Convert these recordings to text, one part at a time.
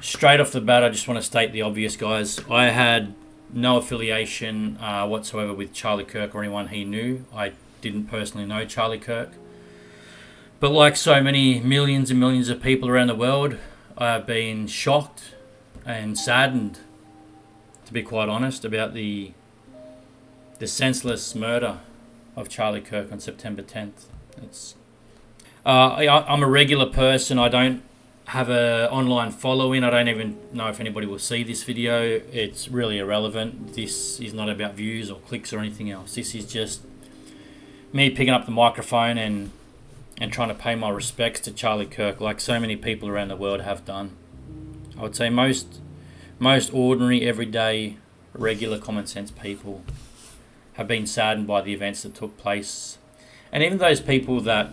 Straight off the bat, I just want to state the obvious, guys. I had no affiliation whatsoever with Charlie Kirk or anyone he knew. I didn't personally know Charlie Kirk. But like so many millions and millions of people around the world, I have been shocked and saddened, to be quite honest, about the senseless murder of Charlie Kirk on September 10th. I'm a regular person. I don't have an online following. I don't even know if anybody will see this video. It's really irrelevant. This is not about views or clicks or anything else. This is just me picking up the microphone and trying to pay my respects to Charlie Kirk, like so many people around the world have done. I would say most ordinary, everyday, regular, common sense people have been saddened by the events that took place. And even those people that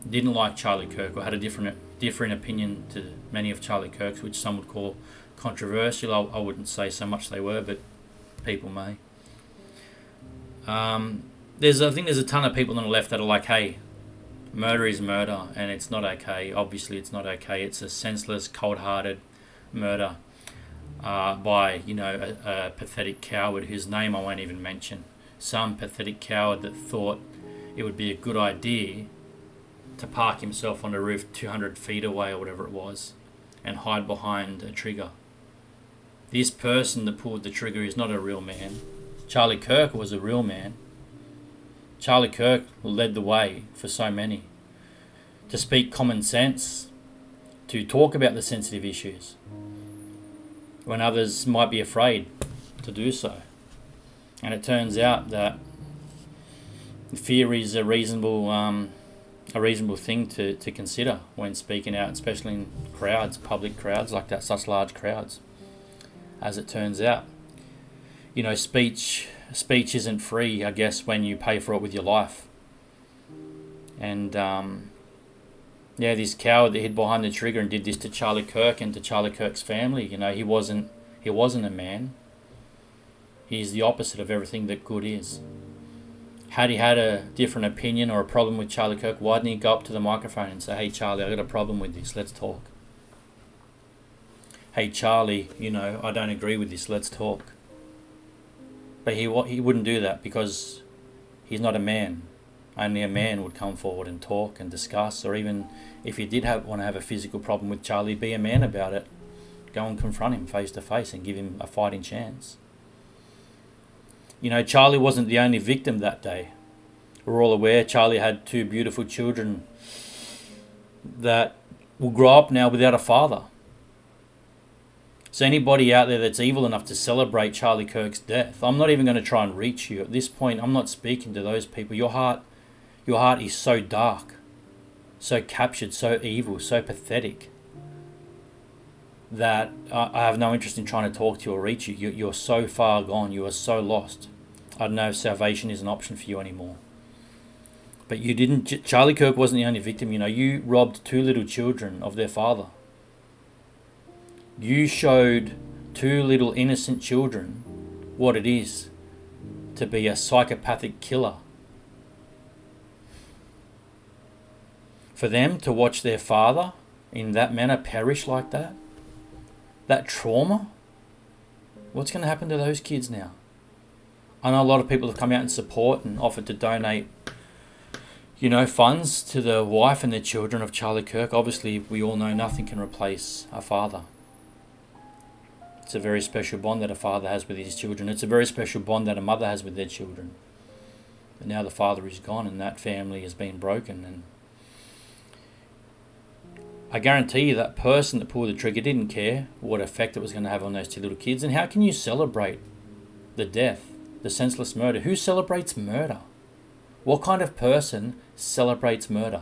didn't like Charlie Kirk or had a different opinion to many of Charlie Kirk's, which some would call controversial. I wouldn't say so much they were, but people may. I think there's a ton of people on the left that are like, hey, murder is murder, and it's not okay. Obviously, it's not okay. It's a senseless, cold-hearted murder by, a pathetic coward whose name I won't even mention. Some pathetic coward that thought it would be a good idea to park himself on the roof 200 feet away or whatever it was and hide behind a trigger. This person that pulled the trigger is not a real man. Charlie Kirk was a real man. Charlie Kirk led the way for so many to speak common sense, to talk about the sensitive issues when others might be afraid to do so. And it turns out that fear is a reasonable thing to consider when speaking out, especially in crowds, public crowds like that, such large crowds. As it turns out, speech isn't free, I guess, when you pay for it with your life. And this coward that hid behind the trigger and did this to Charlie Kirk and to Charlie Kirk's family, he wasn't a man. He's the opposite of everything that good is. Had he had a different opinion or a problem with Charlie Kirk, why didn't he go up to the microphone and say, hey Charlie, I got a problem with this, let's talk. Hey Charlie, I don't agree with this, let's talk. But he wouldn't do that because he's not a man. Only a man would come forward and talk and discuss, or even if he did want to have a physical problem with Charlie, be a man about it. Go and confront him face to face and give him a fighting chance. Charlie wasn't the only victim that day. We're all aware Charlie had two beautiful children that will grow up now without a father. So anybody out there that's evil enough to celebrate Charlie Kirk's death, I'm not even going to try and reach you. At this point, I'm not speaking to those people. Your heart is so dark, so captured, so evil, so pathetic, that I have no interest in trying to talk to you or reach you. You're so far gone. You are so lost. I don't know if salvation is an option for you anymore. But you didn't. Charlie Kirk wasn't the only victim. You robbed two little children of their father. You showed two little innocent children what it is to be a psychopathic killer. For them to watch their father in that manner perish like that trauma, what's going to happen to those kids now? I know a lot of people have come out and support and offered to donate, funds to the wife and the children of Charlie Kirk. Obviously, we all know nothing can replace a father. It's a very special bond that a father has with his children. It's a very special bond that a mother has with their children. But now the father is gone and that family has been broken. And I guarantee you that person that pulled the trigger didn't care what effect it was going to have on those two little kids. And how can you celebrate the death, the senseless murder? Who celebrates murder? What kind of person celebrates murder?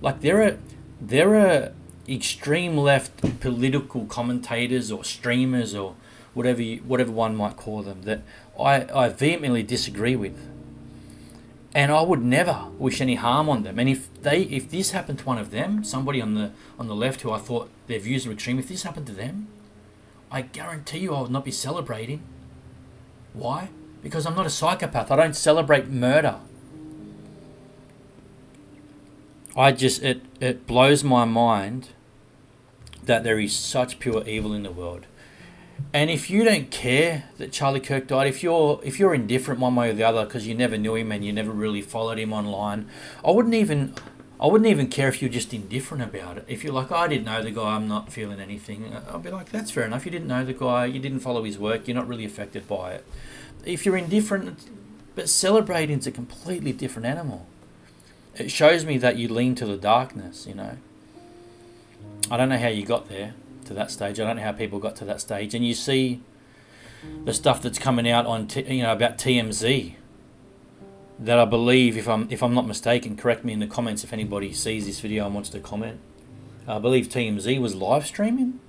Like there are extreme left political commentators or streamers or whatever one might call them that I vehemently disagree with. And I would never wish any harm on them. And if this happened to one of them, somebody on the left who I thought their views were extreme, if this happened to them, I guarantee you I would not be celebrating. Why? Because I'm not a psychopath. I don't celebrate murder. It blows my mind that there is such pure evil in the world. And if you don't care that Charlie Kirk died, if you're indifferent one way or the other because you never knew him and you never really followed him online, I wouldn't even care if you're just indifferent about it. If you're like, oh, I didn't know the guy, I'm not feeling anything, I'll be like, that's fair enough. You didn't know the guy, you didn't follow his work, you're not really affected by it. If you're indifferent, but celebrating's a completely different animal. It shows me that you lean to the darkness, you know. I don't know how you got there to that stage. I don't know how people got to that stage. And you see the stuff that's coming out on about TMZ, that I believe, if I'm not mistaken, correct me in the comments if anybody sees this video and wants to comment. I believe TMZ was live streaming.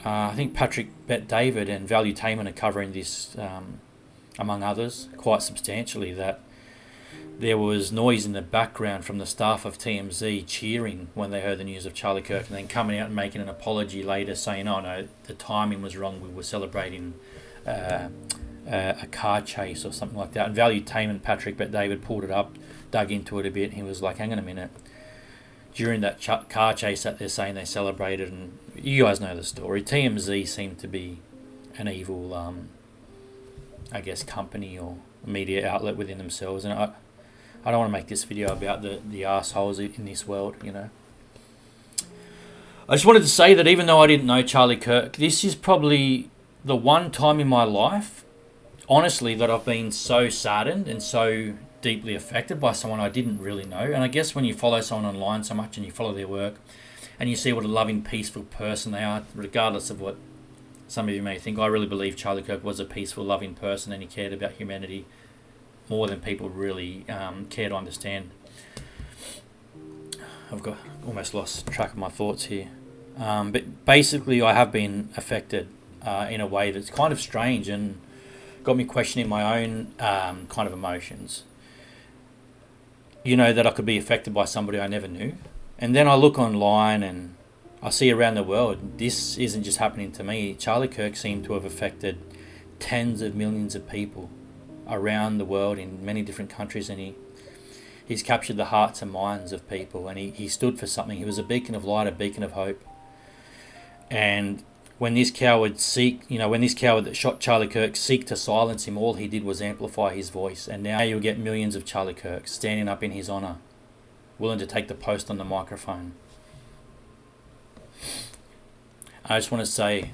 I think Patrick, Bet David, and Value Taman are covering this, among others, quite substantially. That there was noise in the background from the staff of TMZ cheering when they heard the news of Charlie Kirk, and then coming out and making an apology later, saying, "Oh no, the timing was wrong. We were celebrating a car chase or something like that." And Value Taman, Patrick, Bet David pulled it up, dug into it a bit, and he was like, "Hang on a minute. During that car chase that they're saying they celebrated," and you guys know the story. TMZ seemed to be an evil, I guess, company or media outlet within themselves, and I don't want to make this video about the assholes in this world, you know. I just wanted to say that even though I didn't know Charlie Kirk, this is probably the one time in my life, honestly, that I've been so saddened and so deeply affected by someone I didn't really know. And I guess when you follow someone online so much and you follow their work and you see what a loving, peaceful person they are, regardless of what some of you may think, I really believe Charlie Kirk was a peaceful, loving person, and he cared about humanity more than people really care to understand. I've got almost lost track of my thoughts here. But basically, I have been affected in a way that's kind of strange and got me questioning my own kind of emotions. You know, that I could be affected by somebody I never knew. And then I look online and I see around the world, this isn't just happening to me. Charlie Kirk seemed to have affected tens of millions of people around the world in many different countries, and he's captured the hearts and minds of people, and he stood for something. He was a beacon of light, a beacon of hope. And when this coward that shot Charlie Kirk seek to silence him, all he did was amplify his voice. And now you'll get millions of Charlie Kirks standing up in his honour, willing to take the post on the microphone. I just want to say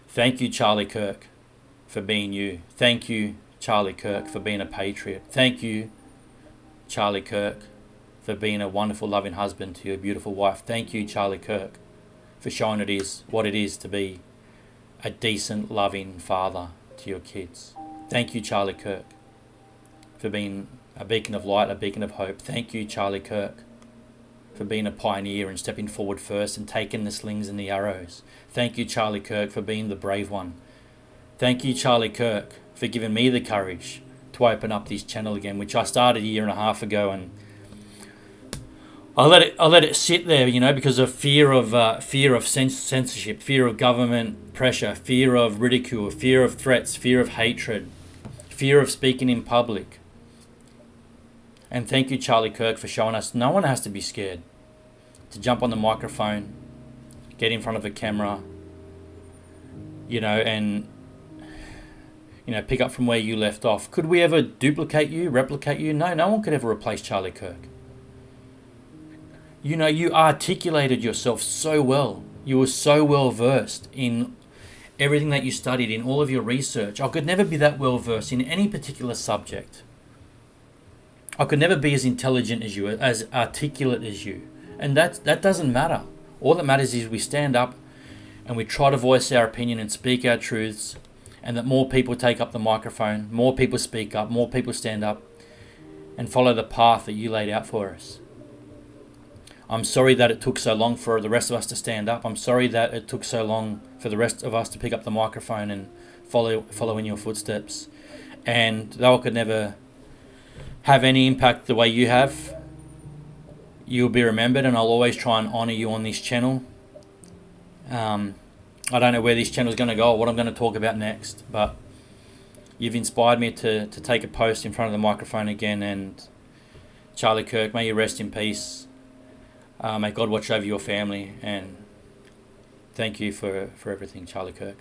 thank you, Charlie Kirk, for being you. Thank you, Charlie Kirk, for being a patriot. Thank you, Charlie Kirk, for being a wonderful, loving husband to your beautiful wife. Thank you, Charlie Kirk, for showing what it is to be a decent, loving father to your kids. Thank you, Charlie Kirk, for being a beacon of light, a beacon of hope. Thank you, Charlie Kirk, for being a pioneer and stepping forward first and taking the slings and the arrows. Thank you, Charlie Kirk, for being the brave one. Thank you, Charlie Kirk, for giving me the courage to open up this channel again, which I started a year and a half ago, and I let it sit there, you know, because of fear of censorship, fear of government pressure, fear of ridicule, fear of threats, fear of hatred, fear of speaking in public. And thank you, Charlie Kirk, for showing us no one has to be scared to jump on the microphone, get in front of a camera, you know, and pick up from where you left off. Could we ever duplicate you, replicate you? No one could ever replace Charlie Kirk. You know, you articulated yourself so well. You were so well versed in everything that you studied, in all of your research. I could never be that well versed in any particular subject. I could never be as intelligent as you, as articulate as you. And that doesn't matter. All that matters is we stand up and we try to voice our opinion and speak our truths, and that more people take up the microphone, more people speak up, more people stand up and follow the path that you laid out for us. I'm sorry that it took so long for the rest of us to stand up. I'm sorry that it took so long for the rest of us to pick up the microphone and follow in your footsteps. And though I could never have any impact the way you have, you'll be remembered, and I'll always try and honour you on this channel. I don't know where this channel is going to go or what I'm going to talk about next, but you've inspired me to take a post in front of the microphone again. And Charlie Kirk, may you rest in peace. May God watch over your family, and thank you for everything, Charlie Kirk.